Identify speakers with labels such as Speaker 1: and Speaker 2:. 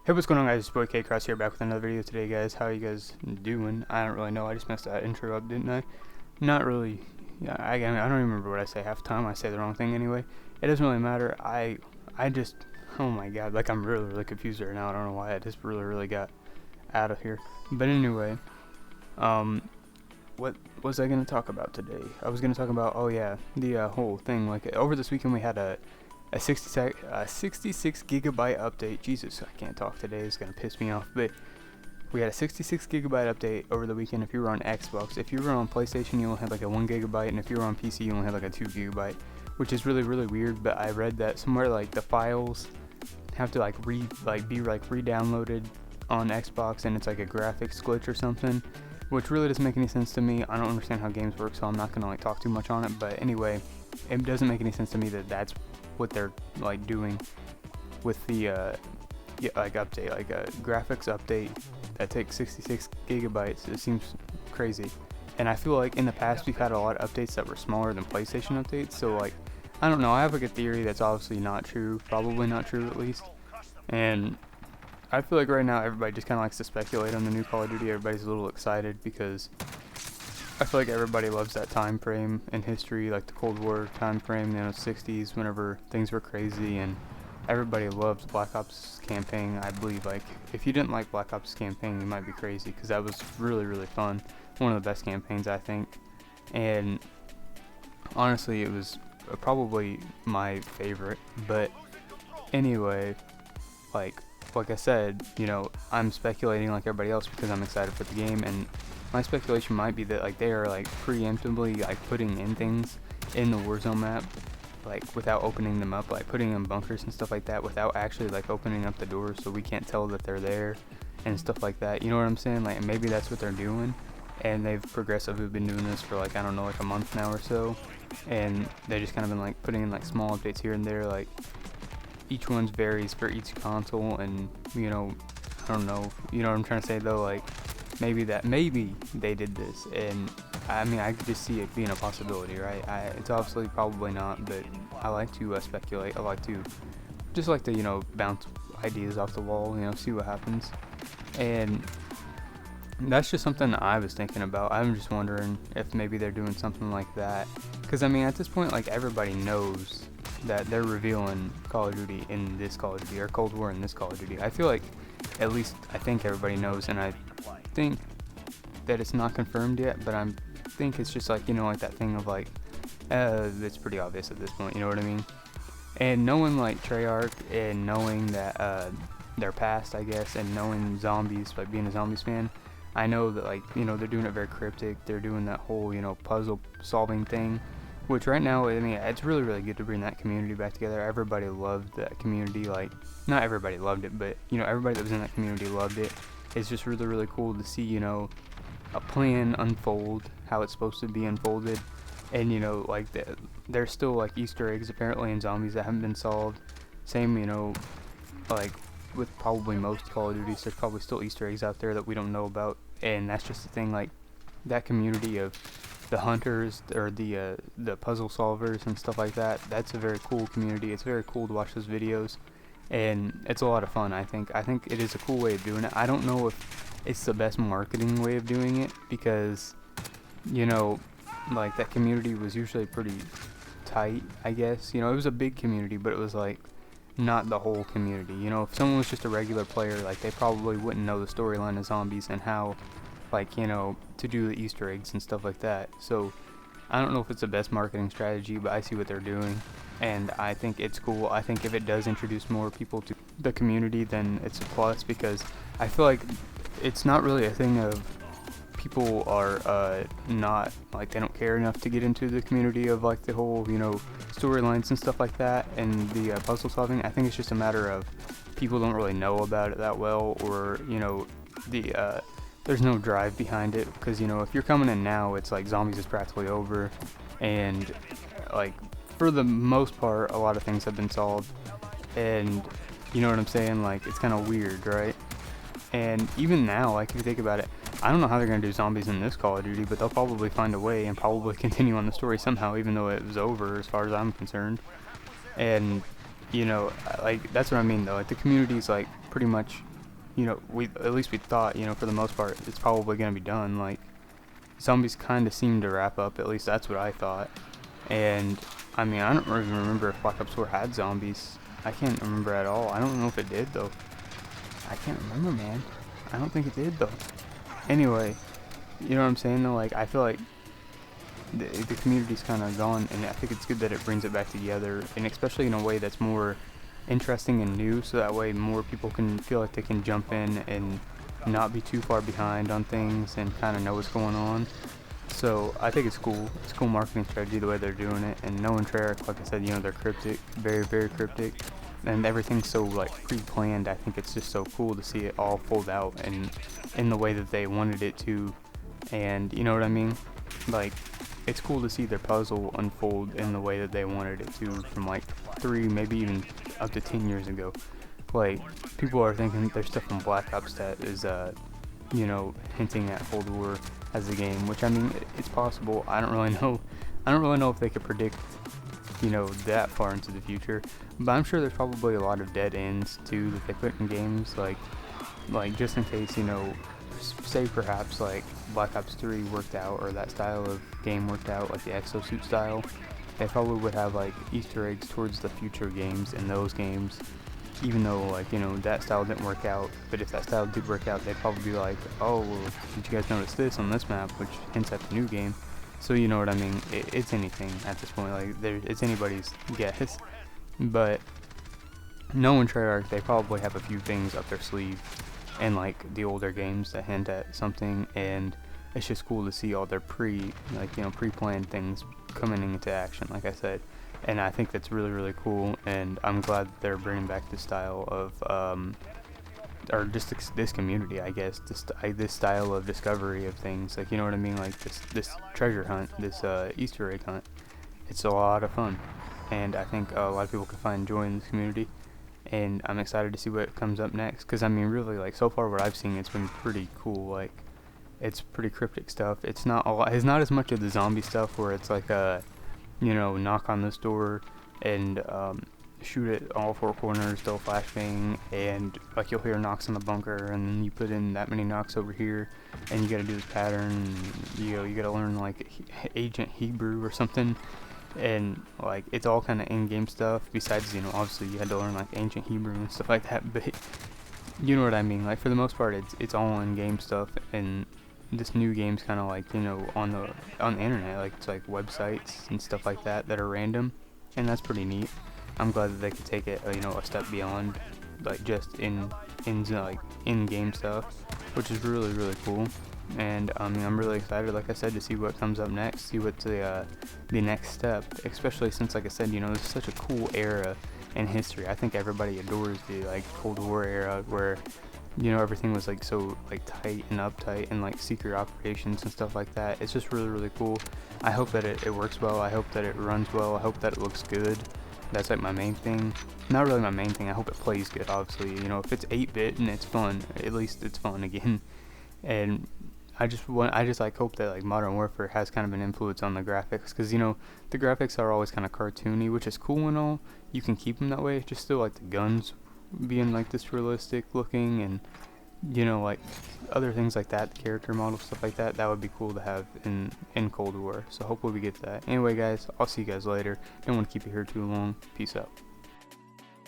Speaker 1: Hey, what's going on, guys? It's your boy K Cross here, back with another video today, guys. How are you guys doing? I don't really know. I just messed that intro up, didn't I? Not really. Yeah, I don't even remember what I say half the time. I say the wrong thing anyway. It doesn't really matter. I just, oh my god, like I'm really confused right now. I don't know why. I just really got out of here. But anyway, what was I gonna talk about today? I was gonna talk about, oh yeah, the whole thing. Like over this weekend, we had a 66 gigabyte update. Jesus, I can't talk today. It's gonna piss me off. But we had a 66 gigabyte update over the weekend. If you were on Xbox, if you were on PlayStation, you only had like a 1 gigabyte, and if you were on PC, you only had like a 2 gigabyte, which is really weird. But I read that somewhere like the files have to be re-downloaded on Xbox, and it's like a graphics glitch or something, which really doesn't make any sense to me. I don't understand how games work, so I'm not gonna like talk too much on it. But anyway, it doesn't make any sense to me that that's what they're like doing with the update, like a graphics update that takes 66 gigabytes. It seems crazy. And I feel like in the past we've had a lot of updates that were smaller than PlayStation updates, so like I don't know, I have like a theory that's obviously not true, probably not true at least. And I feel like right now everybody just kind of likes to speculate on the new Call of Duty. Everybody's a little excited because I feel like everybody loves that time frame in history, like the Cold War time frame, 60s, whenever things were crazy, and everybody loves Black Ops campaign. I believe, like, if you didn't like Black Ops campaign, you might be crazy, because that was really fun. One of the best campaigns, I think. And honestly, it was probably my favorite. But anyway, like I said, I'm speculating like everybody else because I'm excited for the game, and my speculation might be that like they are like preemptively like putting in things in the Warzone map, like without opening them up, like putting in bunkers and stuff like that without actually like opening up the doors, so we can't tell that they're there and stuff like that. You know what I'm saying? Like maybe that's what they're doing, and they've progressively been doing this for like, I don't know, like a month now or so, and they just kind of been like putting in like small updates here and there. Like each one's varies for each console, and I don't know, you know what I'm trying to say though. Like maybe they did this, and I mean I could just see it being a possibility, right? It's obviously probably not, but I like to speculate. I like to bounce ideas off the wall, see what happens. And that's just something that I was thinking about. I'm just wondering if maybe they're doing something like that, because I mean at this point, like, everybody knows that they're revealing Call of Duty in this Call of Duty, or Cold War in this Call of Duty. I feel like, at least I think everybody knows, and I think that it's not confirmed yet, but I think it's just like, like that thing of like, it's pretty obvious at this point, you know what I mean? And knowing like Treyarch, and knowing that their past, I guess, and knowing zombies, like being a zombies fan, I know that like, they're doing it very cryptic. They're doing that whole, puzzle solving thing, which right now, I mean, it's really good to bring that community back together. Everybody loved that community. Like, not everybody loved it, but everybody that was in that community loved it. It's just really cool to see, a plan unfold how it's supposed to be unfolded. And like there's still like Easter eggs apparently in zombies that haven't been solved. Same, like with probably most Call of Duties, there's probably still Easter eggs out there that we don't know about. And that's just the thing, like that community of the hunters, or the puzzle solvers and stuff like that, that's a very cool community. It's very cool to watch those videos, and it's a lot of fun. I think it is a cool way of doing it. I don't know if it's the best marketing way of doing it, because like that community was usually pretty tight, I guess. It was a big community, but it was like not the whole community. If someone was just a regular player, like they probably wouldn't know the storyline of zombies and how, like, to do the Easter eggs and stuff like that. So I don't know if it's the best marketing strategy, but I see what they're doing, and I think it's cool. I think if it does introduce more people to the community, then it's a plus, because I feel like it's not really a thing of people are not, like, they don't care enough to get into the community of like the whole storylines and stuff like that, and the puzzle solving. I think it's just a matter of people don't really know about it that well, or there's no drive behind it, because if you're coming in now, it's like zombies is practically over, and like for the most part a lot of things have been solved, and you know what I'm saying, like it's kind of weird, right? And even now, like if you think about it, I don't know how they're going to do zombies in this Call of Duty, but they'll probably find a way and probably continue on the story somehow, even though it was over as far as I'm concerned. And like that's what I mean though, like the community's like pretty much you know, at least we thought, you know, for the most part, it's probably gonna be done. Like, zombies kind of seem to wrap up. At least that's what I thought. And I mean, I don't even remember if Black Ops 4 had zombies. I can't remember at all. I don't know if it did though. I can't remember, man. I don't think it did though. Anyway, you know what I'm saying though? Like, I feel like the community's kind of gone, and I think it's good that it brings it back together, and especially in a way that's more interesting and new, so that way more people can feel like they can jump in and not be too far behind on things and kind of know what's going on. So I think it's cool. It's a cool marketing strategy the way they're doing it, and knowing Treyarch, like I said, you know, they're cryptic, very, very cryptic, and everything's so like pre-planned. I think it's just so cool to see it all fold out and in the way that they wanted it to, and you know what I mean? Like, it's cool to see their puzzle unfold in the way that they wanted it to from like 3, maybe even up to 10 years ago. Like, people are thinking there's stuff in Black Ops that is, you know, hinting at Cold War as a game, which I mean, it's possible. I don't really know. I don't really know if they could predict, you know, that far into the future. But I'm sure there's probably a lot of dead ends too that they put in games, like just in case, you know, say perhaps like Black Ops 3 worked out, or that style of game worked out, like the exosuit style. They probably would have like Easter eggs towards the future games in those games, even though, like, you know, that style didn't work out. But if that style did work out, they'd probably be like, oh, well, did you guys notice this on this map, which hints at the new game. So you know what I mean? It's anything at this point. Like, it's anybody's guess. But knowing Treyarch, they probably have a few things up their sleeve and like the older games that hint at something, and it's just cool to see all their pre-planned things coming into action, like I said. And I think that's really, really cool, and I'm glad that they're bringing back this style of or just this community, I guess, this style of discovery of things, like, you know what I mean, like this treasure hunt, this Easter egg hunt. It's a lot of fun, and I think a lot of people can find joy in this community, and I'm excited to see what comes up next, because I mean, really, like, so far what I've seen, it's been pretty cool. Like, it's pretty cryptic stuff. It's not it's not as much of the zombie stuff where it's like you know, knock on this door and shoot at all 4 corners, they'll flashbang, and like you'll hear knocks on the bunker, and then you put in that many knocks over here, and you gotta do this pattern, and, you know, you gotta learn like ancient Hebrew or something, and like it's all kind of in-game stuff. Besides, you know, obviously you had to learn like ancient Hebrew and stuff like that, but you know what I mean. Like, for the most part, it's all in-game stuff, and this new game's kind of like, you know, on the internet, like, it's like websites and stuff like that are random, and that's pretty neat. I'm glad that they could take it, you know, a step beyond like just in-game stuff, which is really, really cool. And I mean, I'm really excited, like I said, to see what comes up next, see what's the next step, especially since, like I said, you know, this is such a cool era in history. I think everybody adores the like Cold War era, where, you know, everything was like so like tight and uptight, and like secret operations and stuff like that. It's just really, really cool. I hope that it works well. I hope that it runs well. I hope that it looks good. That's like my main thing. Not really my main thing. I hope it plays good, obviously. You know, if it's 8-bit and it's fun, at least it's fun again. And I just like hope that like Modern Warfare has kind of an influence on the graphics, because, you know, the graphics are always kind of cartoony, which is cool and all. You can keep them that way. It's just still like the guns being like this realistic looking, and, you know, like other things like that, the character models, stuff like that. That would be cool to have in Cold War. So hopefully we get that. Anyway, guys, I'll see you guys later. Don't want to keep you here too long. Peace out.